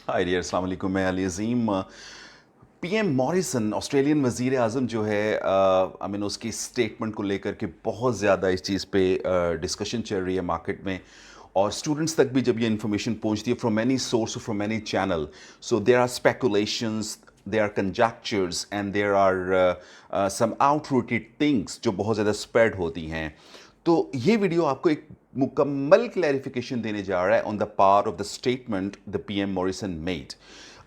Hi dear, अस्सलाम वालेकुम। मैं अली अज़ीम। पीएम मॉरिसन, ऑस्ट्रेलियन वज़ीर आज़म जो है, आई मीन उसकी स्टेटमेंट को लेकर के बहुत ज़्यादा इस चीज़ पे डिस्कशन चल रही है मार्केट में। और स्टूडेंट्स तक भी जब ये इन्फॉर्मेशन पहुंचती है from any source, from any channel, so there are speculations, there are conjectures and there are some outrooted things जो बहुत ज़्यादा स्प्रेड होती हैं। तो ये वीडियो आपको एक मुकम्मल क्लैरिफिकेशन देने जा रहा है on the power of the statement the PM Morrison made.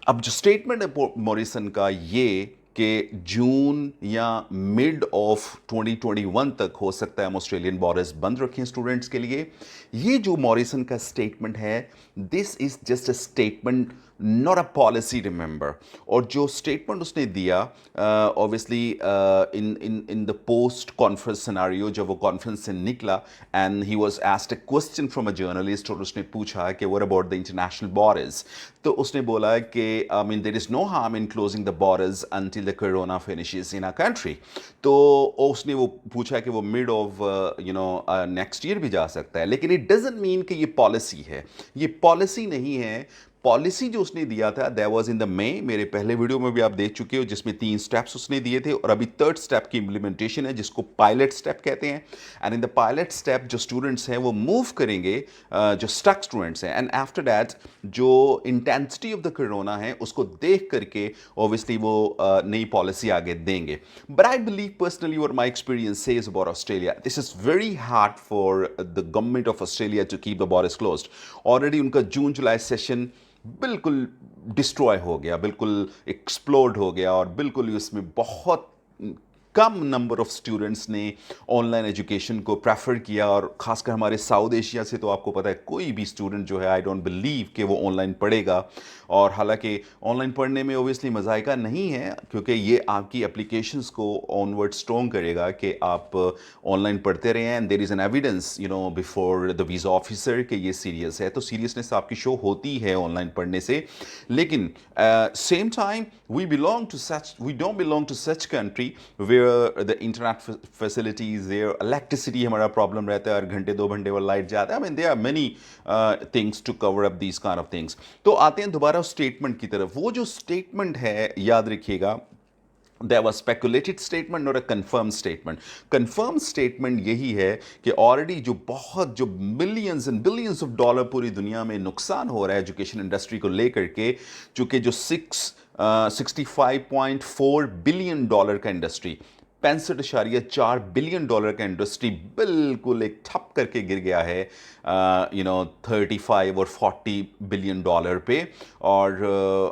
अब जो स्टेटमेंट है मॉरिसन का ये कि जून या मिड ऑफ 2021 तक हो सकता है हम ऑस्ट्रेलियन बॉर्डर्स बंद रखें स्टूडेंट्स के लिए। ये जो मॉरिसन का स्टेटमेंट है, this is just a statement, not a policy, remember. और जो स्टेटमेंट उसने दिया, obviously in in in the post conference scenario, जब वो कॉन्फ्रेंस से निकला and he was asked a question from a journalist, और उसने पूछा कि what about the international borders. तो उसने बोला कि I mean there is no harm in closing the borders until the corona finishes in a country. तो उसने वो पूछा कि वो मिड ऑफ नेक्स्ट ईयर भी जा सकता है, लेकिन इट डजंट मीन कि ये पॉलिसी है। ये पॉलिसी नहीं है। पॉलिसी जो उसने दिया था that was in the May, मेरे पहले वीडियो में भी आप देख चुके हो, जिसमें 3 स्टेप्स उसने दिए थे, और अभी थर्ड स्टेप की इंप्लीमेंटेशन है जिसको पायलट स्टेप कहते हैं। And in the pilot step जो स्टूडेंट्स हैं वो मूव करेंगे, जो स्टक स्टूडेंट्स हैं, एंड आफ्टर दैट जो इंटेंसिटी ऑफ द कोरोना है उसको देख करके ऑब्वियसली वो नई पॉलिसी आगे देंगे। बट आई बिलीव पर्सनली, और my experience says about Australia, this is very hard for the government of Australia to keep the borders closed. Already उनका जून जुलाई सेशन बिल्कुल डिस्ट्रॉय हो गया, बिल्कुल एक्सप्लोड हो गया, और बिल्कुल ही उसमें बहुत कम नंबर ऑफ स्टूडेंट्स ने ऑनलाइन एजुकेशन को प्रेफर किया। और खासकर हमारे साउथ एशिया से तो आपको पता है कोई भी स्टूडेंट जो है, आई डोंट बिलीव कि वो ऑनलाइन पढ़ेगा। और हालांकि ऑनलाइन पढ़ने में ओबियसली मजायका नहीं है, क्योंकि ये आपकी एप्लीकेशंस को ऑनवर्ड स्ट्रॉन्ग करेगा कि आप ऑनलाइन पढ़ते रहे हैं, and there is an evidence before the visa officer कि ये सीरियस है। तो सीरियसनेस आपकी शो होती है ऑनलाइन पढ़ने से। लेकिन same time we don't belong to such country where the internet facilities, there electricity हमारा प्रॉब्लम रहता है, हर घंटे 2 घंटे और लाइट जाता है। I mean there are many things to cover up these kind of things. तो आते हैं दोबारा स्टेटमेंट की तरफ। वो जो स्टेटमेंट है, याद रखिएगा, there was speculated statement, not a confirmed statement. Confirmed statement यही है कि ऑलरेडी जो millions and billions of dollar पूरी दुनिया में नुकसान हो रहा है एजुकेशन इंडस्ट्री को लेकर के, चूंकि जो 65.4 बिलियन डॉलर का इंडस्ट्री, 65.4 बिलियन डॉलर का इंडस्ट्री बिल्कुल एक ठप करके गिर गया है 35 और 40 बिलियन डॉलर पे। और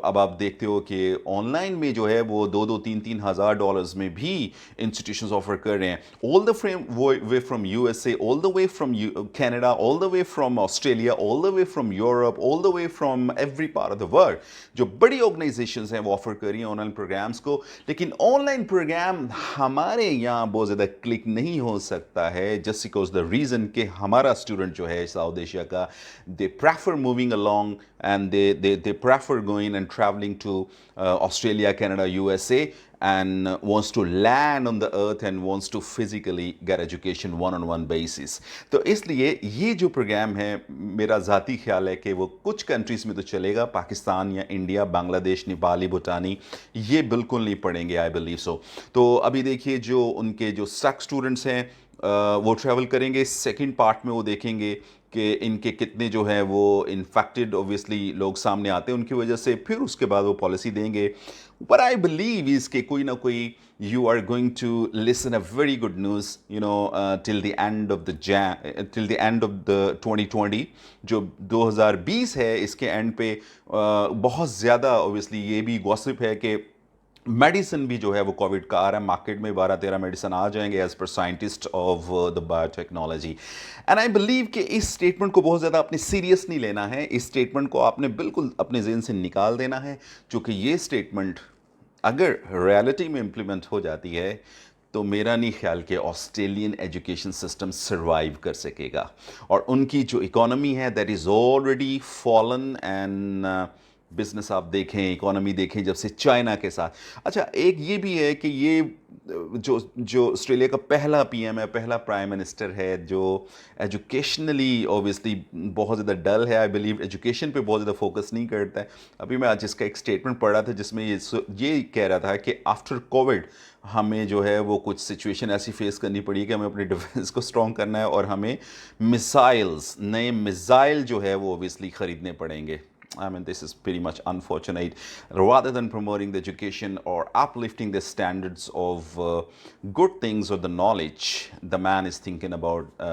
अब आप देखते हो कि ऑनलाइन में जो है वो 2-3 हज़ार डॉलर्स में भी इंस्टीट्यूशंस ऑफर कर रहे हैं, all the frame way from USA, all the way from Canada, all the way from Australia, all the way from Europe, all the way from every part of the world. जो बड़ी organisations हैं वो offer कर रही हैं online programmes को। लेकिन online programme हमारे यहाँ बहुत ज़्यादा क्लिक नहीं हो सकता है, जस्ट बिकॉज द रीज़न कि हमारा स्टूडेंट जो है साउथ एशिया का, they prefer moving along and they prefer going and traveling to Australia, Canada, USA, and wants to land on the earth and wants to physically get education one-on-one basis. तो इसलिए ये जो programme है, मेरा ज़ाती ख्याल है कि वो कुछ कंट्रीज़ में तो चलेगा, पाकिस्तान या इंडिया, बांग्लादेश, नेपाली, भूटानी, ये बिल्कुल नहीं पढ़ेंगे, आई बिलीव सो। तो अभी देखिए जो उनके जो स्टक स्टूडेंट्स हैं वो ट्रैवल करेंगे। सेकंड पार्ट में वो देखेंगे कि इनके कितने जो है वो इन्फेक्टेड ऑब्वियसली लोग सामने आते हैं उनकी वजह से, फिर उसके बाद वो पॉलिसी देंगे। बट आई बिलीव इज के कोई ना कोई you are going to listen a very good news till the end of the 2020। जो 2020 है इसके एंड पे बहुत ज़्यादा ऑब्वियसली ये भी गॉसिप है कि मेडिसिन भी जो है वो कोविड का आ रहा है मार्केट में, 12-13 मेडिसिन आ जाएंगे as per scientist of the biotechnology. And I believe कि इस स्टेटमेंट को बहुत ज़्यादा आपने सीरियस नहीं लेना है, इस स्टेटमेंट को आपने बिल्कुल अपने जहन से निकाल देना है, क्योंकि ये स्टेटमेंट अगर रियलिटी में इम्प्लीमेंट हो जाती है तो मेरा नहीं ख्याल कि ऑस्ट्रेलियन एजुकेशन सिस्टम सर्वाइव कर सकेगा। और उनकी जो इकोनॉमी है that is already fallen, and business आप देखें, इकोनॉमी देखें जब से चाइना के साथ। अच्छा, एक ये भी है कि ये जो जो ऑस्ट्रेलिया का पहला पीएम है, पहला प्राइम मिनिस्टर है जो एजुकेशनली ऑब्वियसली बहुत ज़्यादा डल है। आई बिलीव एजुकेशन पे बहुत ज़्यादा फोकस नहीं करता है। अभी मैं आज इसका एक स्टेटमेंट पढ़ रहा था जिसमें ये कह रहा था कि आफ्टर कोविड हमें जो है वो कुछ सिचुएशन ऐसी फेस करनी पड़ी कि हमें अपने डिफेंस को स्ट्रॉन्ग करना है और हमें मिसाइल्स, नए मिसाइल जो है वो ऑब्वियसली ख़रीदने पड़ेंगे। I mean, this is pretty much unfortunate. Rather than promoting the education or uplifting the standards of good things or the knowledge, the man is thinking about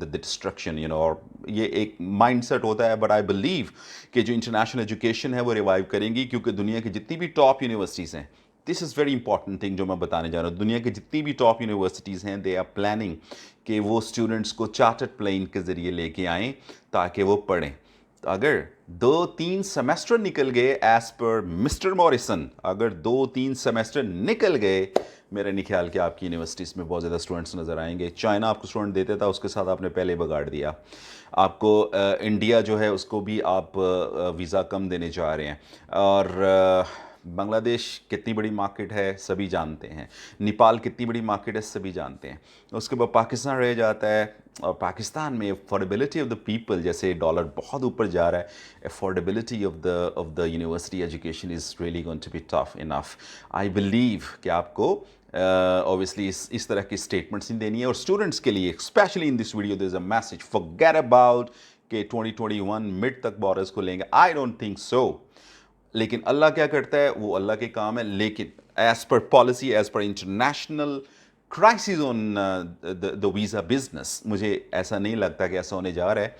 the destruction, you know. और ये एक mindset होता है, but I believe कि जो international education है वो revive करेंगी, क्योंकि दुनिया की जितनी भी top universities हैं, this is very important thing जो मैं बताने जा रहा हूँ, दुनिया की जितनी भी टॉप यूनिवर्सिटीज़ हैं दे आर प्लानिंग कि वो स्टूडेंट्स को चार्टर्ड प्लेन के ज़रिए लेके आएँ ताकि वो पढ़ें। तो अगर 2-3 सेमेस्टर निकल गए एज पर मिस्टर मॉरिसन, अगर 2-3 सेमेस्टर निकल गए, मेरा नहीं ख्याल कि आपकी यूनिवर्सिटीज़ में बहुत ज़्यादा स्टूडेंट्स नज़र आएंगे। चाइना आपको स्टूडेंट देता था, उसके साथ आपने पहले बिगाड़ दिया। आपको इंडिया जो है उसको भी आप वीज़ा कम देने जा रहे हैं। और बांग्लादेश कितनी बड़ी मार्केट है सभी जानते हैं, नेपाल कितनी बड़ी मार्केट है सभी जानते हैं। उसके बाद पाकिस्तान रह जाता है, और पाकिस्तान में अफोर्डेबिलिटी ऑफ द पीपल, जैसे डॉलर बहुत ऊपर जा रहा है, affordability of the university education is really going to be tough enough. I believe कि आपको ऑब्वियसली इस तरह की स्टेटमेंट्स नहीं देनी है। और स्टूडेंट्स के लिए specially in this video there is a message, forget about कि 2021 मिड तक बॉर्डर्स को लेंगे, आई डोंट थिंक सो। लेकिन अल्लाह क्या करता है वो अल्लाह के काम है। लेकिन as per policy, as per international crisis on the visa business, मुझे ऐसा नहीं लगता कि ऐसा होने जा रहा है।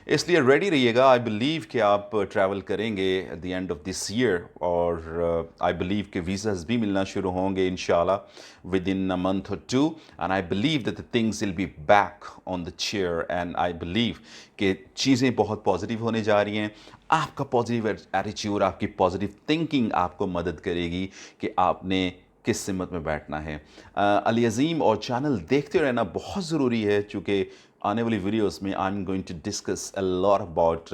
इसलिए रेडी रहिएगा। आई बिलीव कि आप ट्रैवल करेंगे at the end of this year, और आई बिलीव कि वीज़ाज भी मिलना शुरू होंगे इंशाल्लाह विद इन अ मंथ और two, and I believe that the things will be back on the chair, एंड आई बिलीव कि चीज़ें बहुत पॉजिटिव होने जा रही हैं। आपका पॉजिटिव एटीट्यूड, आपकी पॉजिटिव थिंकिंग आपको मदद करेगी कि आपने किस सिमत में बैठना है। अली अज़ीम और चैनल देखते रहना बहुत ज़रूरी है, चूँकि आने वाली वीडियोस में I am going to discuss a lot about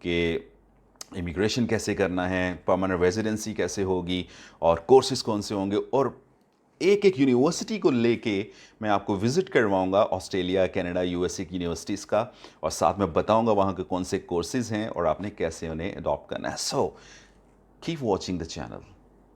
कि इमिग्रेशन कैसे करना है, परमानेंट रेजिडेंसी कैसे होगी, और कोर्सेज कौन से होंगे, और एक एक यूनिवर्सिटी को लेके मैं आपको विज़िट करवाऊंगा, ऑस्ट्रेलिया, कनाडा, यूएसए की यूनिवर्सिटीज़ का, और साथ में बताऊंगा वहाँ के कौन से कोर्सेज हैं और आपने कैसे उन्हें अडॉप्ट करना है। So keep watching the channel.